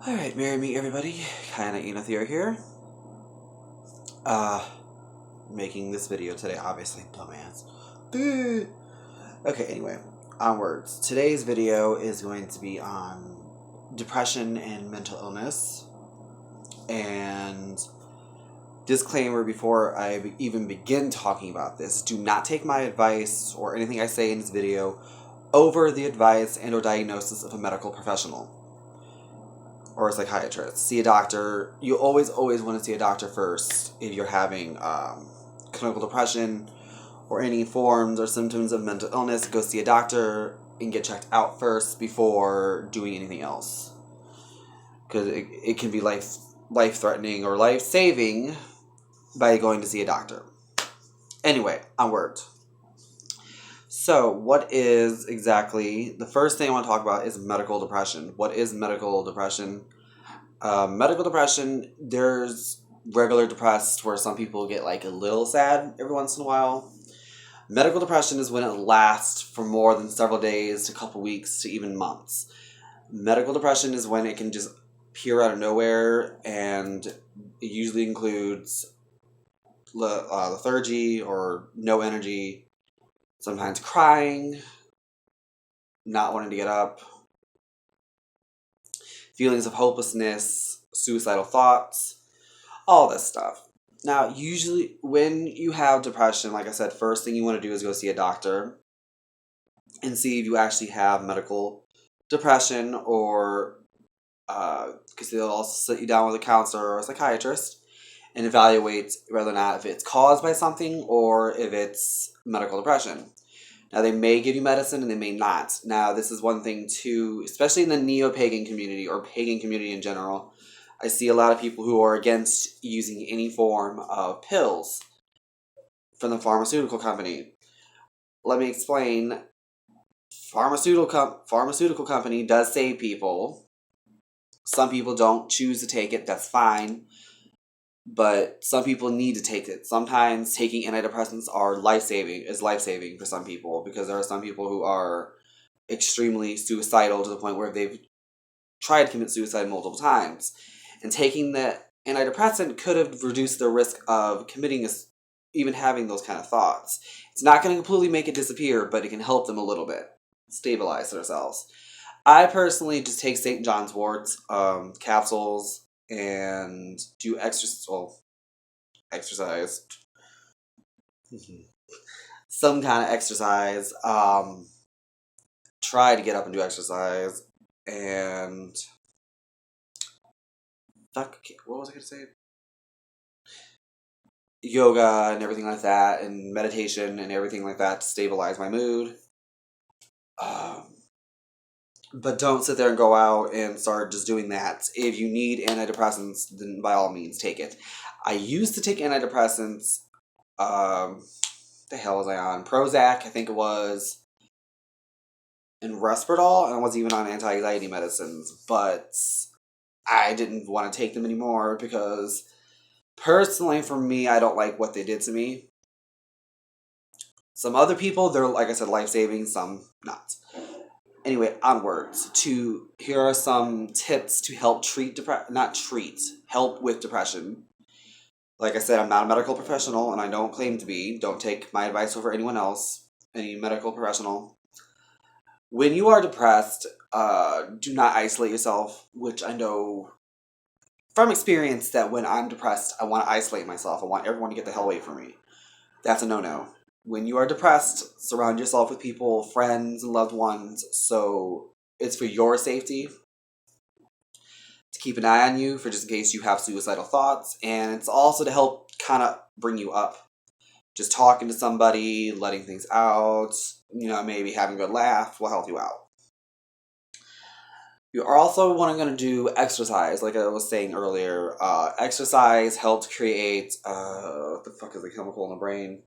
Alright, marry me everybody. Kinda Enothera here. Uh, Making this video today, obviously, dumbass. Okay, anyway, onwards. Today's video is going to be on depression and mental illness. And disclaimer before I even begin talking about this, do not take my advice or anything I say in this video over the advice and or diagnosis of a medical professional or a psychiatrist. See a doctor. You always want to see a doctor first if you're having clinical depression or any forms or symptoms of mental illness. Go see a doctor and get checked out first before doing anything else, because it can be life-threatening or life-saving by going to see a doctor. Anyway, onward. So, what is exactly, the first thing I want to talk about is medical depression. What is medical depression? Medical depression, there's regular depressed where some people get like a little sad every once in a while. Medical depression is when it lasts for more than several days to a couple weeks to even months. Medical depression is when it can just appear out of nowhere, and it usually includes lethargy or no energy, sometimes crying, not wanting to get up, feelings of hopelessness, suicidal thoughts, all this stuff. Now, usually when you have depression, like I said, first thing you want to do is go see a doctor and see if you actually have medical depression, or because they'll also sit you down with a counselor or a psychiatrist and evaluate whether or not if it's caused by something or if it's medical depression. Now, they may give you medicine and they may not. Now, this is one thing too, especially in the neo-pagan community or pagan community in general. I see a lot of people who are against using any form of pills from the pharmaceutical company. Let me explain. Pharmaceutical company does save people. Some people don't choose to take it. That's fine. But some people need to take it. Sometimes taking antidepressants is life-saving for some people, because there are some people who are extremely suicidal to the point where they've tried to commit suicide multiple times. And taking the antidepressant could have reduced their risk of committing even having those kind of thoughts. It's not going to completely make it disappear, but it can help them a little bit stabilize themselves. I personally just take St. John's Wort capsules and do exercise. Some kind of exercise. Try to get up and do exercise, and what was I going to say? Yoga and everything like that, and meditation and everything like that to stabilize my mood. But don't sit there and go out and start just doing that. If you need antidepressants, then by all means take it. I used to take antidepressants. The hell was I on? Prozac, I think it was, and Risperdal, and I was even on anti-anxiety medicines. But I didn't want to take them anymore because, personally, for me, I don't like what they did to me. Some other people, they're, like I said, life-saving, some not. Anyway, onwards. Here are some tips to help help with depression. Like I said, I'm not a medical professional, and I don't claim to be. Don't take my advice over anyone else, any medical professional. When you are depressed, do not isolate yourself, which I know from experience that when I'm depressed, I want to isolate myself. I want everyone to get the hell away from me. That's a no-no. When you are depressed, surround yourself with people, friends, and loved ones, so it's for your safety, to keep an eye on you for just in case you have suicidal thoughts, and it's also to help kind of bring you up. Just talking to somebody, letting things out, maybe having a good laugh will help you out. You are also going to do exercise, like I was saying earlier. Exercise helps create, what the fuck is the chemical in the brain?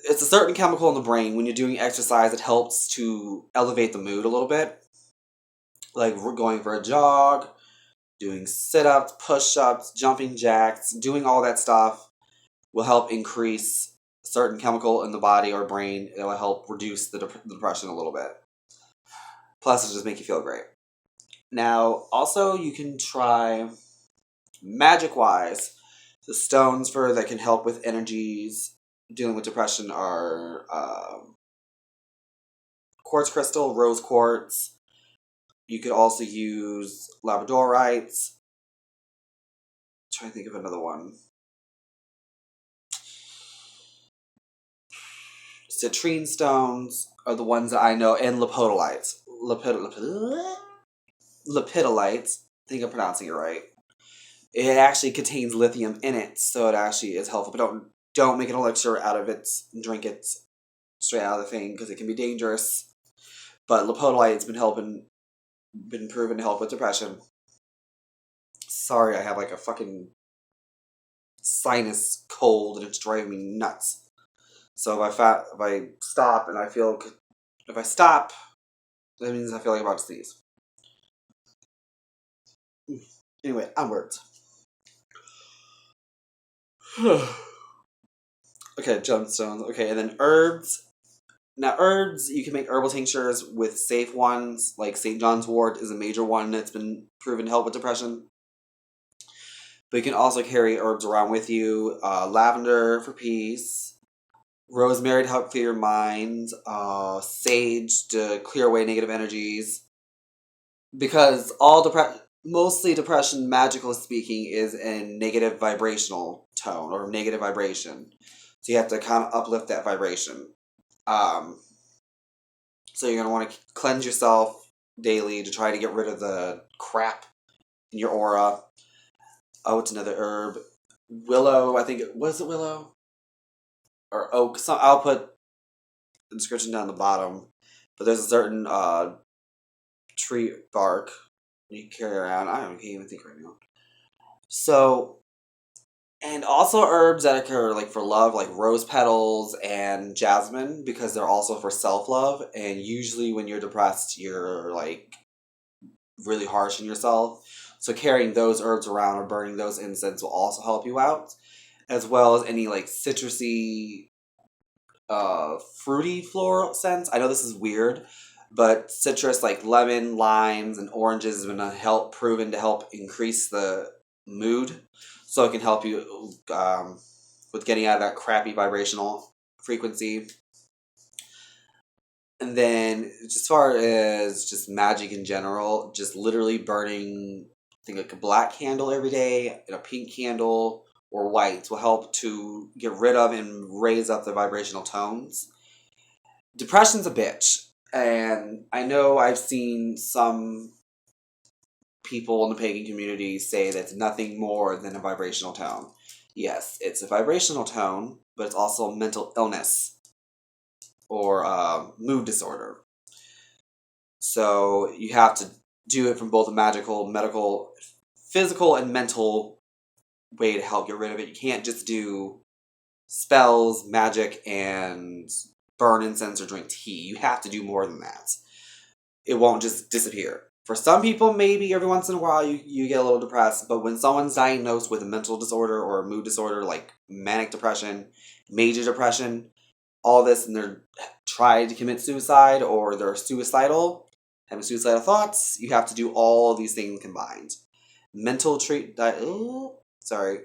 It's a certain chemical in the brain. When you're doing exercise, it helps to elevate the mood a little bit. Like we're going for a jog, doing sit-ups, push-ups, jumping jacks, doing all that stuff will help increase a certain chemical in the body or brain. It will help reduce the depression a little bit. Plus, it'll just make you feel great. Now, also, you can try magic-wise. The stones for that can help with energies dealing with depression are quartz crystal, rose quartz. You could also use labradorites. I'm trying to think of another one. Citrine stones are the ones that I know, and lepidolites. Lepidolites. I think I'm pronouncing it right. It actually contains lithium in it, so it actually is helpful. But don't make an elixir out of it and drink it straight out of the thing because it can be dangerous. But lepidolite's been proven to help with depression. Sorry, I have like a fucking sinus cold and it's driving me nuts. So if I stop and if I stop, that means I feel like I'm about to sneeze. Anyway, onwards. Okay, gemstones. Okay, and then herbs. Now, herbs, you can make herbal tinctures with safe ones, like St. John's wort is a major one that's been proven to help with depression. But you can also carry herbs around with you. Lavender for peace, rosemary to help clear your mind, sage to clear away negative energies. Because mostly depression, magically speaking, is in negative vibrational tone or negative vibration. So you have to kind of uplift that vibration. So you're going to want to cleanse yourself daily to try to get rid of the crap in your aura. Oh, it's another herb. Willow, I think was it willow? Or oak. So I'll put the description down the bottom. But there's a certain tree bark you can carry around. I can't even think right now. So, and also herbs that are like for love, like rose petals and jasmine, because they're also for self-love. And usually when you're depressed, you're like really harsh on yourself. So carrying those herbs around or burning those incense will also help you out, as well as any like citrusy, fruity floral scents. I know this is weird, but citrus like lemon, limes, and oranges has been proven to help increase the mood. So it can help you with getting out of that crappy vibrational frequency. And then, as far as just magic in general, just literally burning, I think like a black candle every day and a pink candle or white will help to get rid of and raise up the vibrational tones. Depression's a bitch. And I know I've seen some people in the pagan community say that it's nothing more than a vibrational tone. Yes, it's a vibrational tone, but it's also a mental illness or mood disorder. So you have to do it from both a magical, medical, physical, and mental way to help get rid of it. You can't just do spells, magic, and burn incense or drink tea. You have to do more than that. It won't just disappear. For some people, maybe every once in a while you get a little depressed, but when someone's diagnosed with a mental disorder or a mood disorder like manic depression, major depression, all this, and they're trying to commit suicide or they're suicidal, having suicidal thoughts, you have to do all of these things combined.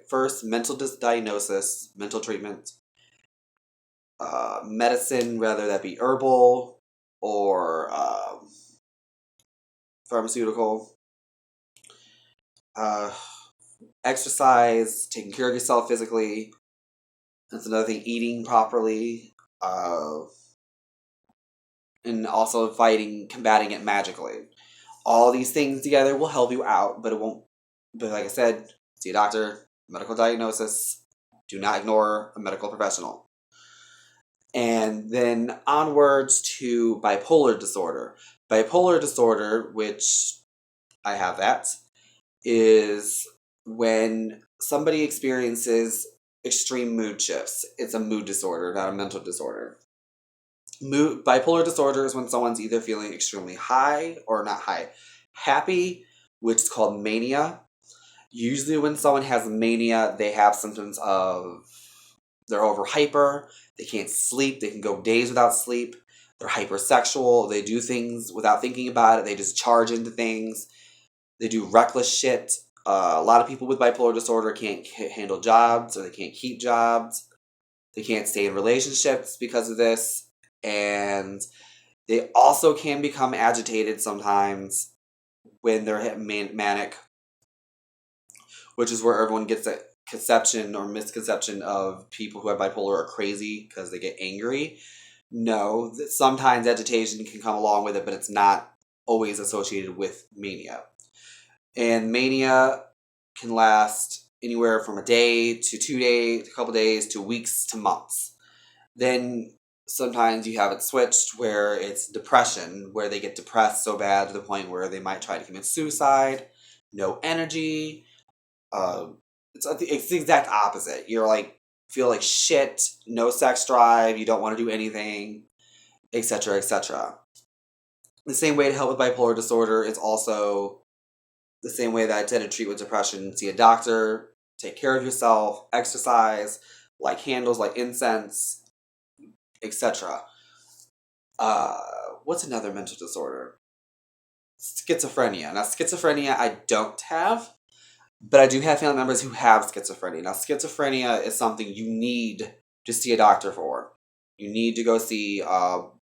First, mental diagnosis, mental treatment, medicine, whether that be herbal or pharmaceutical, exercise, taking care of yourself physically. That's another thing, eating properly, and also combating it magically. All these things together will help you out, but it won't. But like I said, see a doctor, medical diagnosis. Do not ignore a medical professional. And then onwards to bipolar disorder. Bipolar disorder, which I have that, is when somebody experiences extreme mood shifts. It's a mood disorder, not a mental disorder. Bipolar disorder is when someone's either feeling extremely high or not high, happy, which is called mania. Usually when someone has mania, they have symptoms of they're over hyper, they can't sleep, they can go days without sleep, they're hypersexual, they do things without thinking about it, they just charge into things. They do reckless shit. A lot of people with bipolar disorder can't handle jobs, or they can't keep jobs. They can't stay in relationships because of this. And they also can become agitated sometimes when they're manic, which is where everyone gets a conception or misconception of people who have bipolar are crazy because they get angry. No, sometimes agitation can come along with it, but it's not always associated with mania. And mania can last anywhere from a day to 2 days, a couple days, to weeks to months. Then sometimes you have it switched where it's depression, where they get depressed so bad to the point where they might try to commit suicide, no energy. It's the exact opposite. You're like, feel like shit, no sex drive, you don't want to do anything, etc., etc. The same way to help with bipolar disorder is also the same way that I tend to treat with depression. See a doctor, take care of yourself, exercise, light candles, light incense, etc. What's another mental disorder? Schizophrenia. Now, schizophrenia I don't have, but I do have family members who have schizophrenia. Now, schizophrenia is something you need to see a doctor for. You need to go see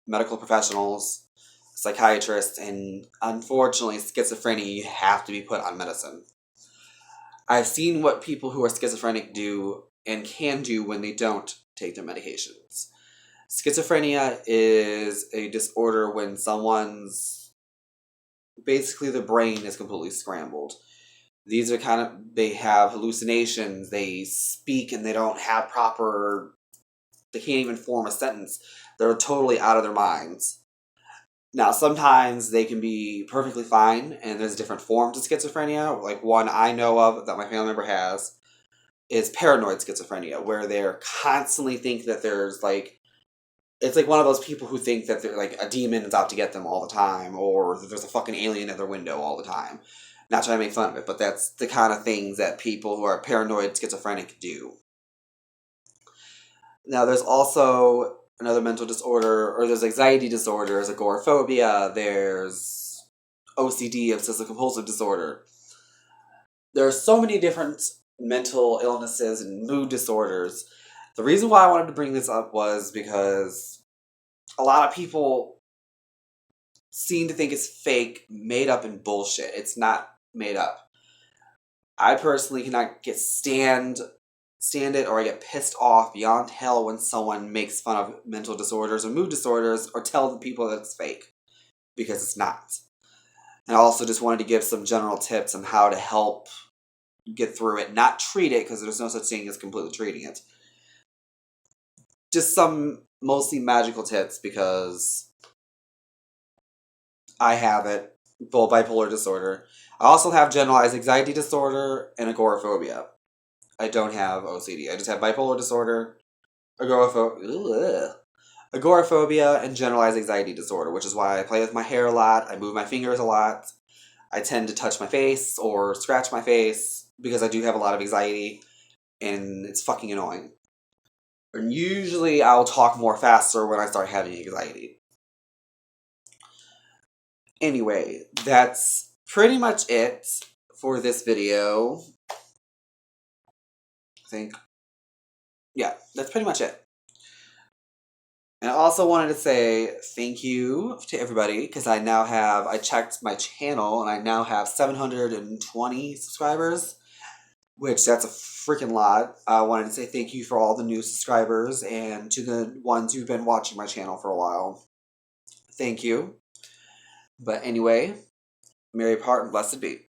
medical professionals, psychiatrists, and unfortunately, schizophrenia, you have to be put on medicine. I've seen what people who are schizophrenic do and can do when they don't take their medications. Schizophrenia is a disorder when someone's, basically the brain is completely scrambled. These are they have hallucinations, they speak and they don't have they can't even form a sentence. They're totally out of their minds. Now, sometimes they can be perfectly fine, and there's different forms of schizophrenia. Like one I know of that my family member has is paranoid schizophrenia, where they're constantly think that there's like, it's like one of those people who think that they're like a demon is out to get them all the time, or that there's a fucking alien at their window all the time. Not trying to make fun of it, but that's the kind of things that people who are paranoid schizophrenic do. Now, there's also another mental disorder, or there's anxiety disorder, there's agoraphobia, there's OCD, obsessive compulsive disorder. There are so many different mental illnesses and mood disorders. The reason why I wanted to bring this up was because a lot of people seem to think it's fake, made up, and bullshit. It's not made up. I personally cannot stand it, or I get pissed off beyond hell when someone makes fun of mental disorders or mood disorders or tell the people that it's fake, because it's not. And I also just wanted to give some general tips on how to help get through it, not treat it, because there's no such thing as completely treating it. Just some mostly magical tips, because I have it, full bipolar disorder. I also have generalized anxiety disorder and agoraphobia. I don't have OCD. I just have bipolar disorder, agoraphobia, and generalized anxiety disorder, which is why I play with my hair a lot, I move my fingers a lot, I tend to touch my face or scratch my face, because I do have a lot of anxiety, and it's fucking annoying. And usually I'll talk more faster when I start having anxiety. Anyway, that's pretty much it for this video. I think. Yeah, that's pretty much it. And I also wanted to say thank you to everybody, because I checked my channel and I now have 720 subscribers, which that's a freaking lot. I wanted to say thank you for all the new subscribers, and to the ones who've been watching my channel for a while. Thank you. But anyway, Merry part and blessed be.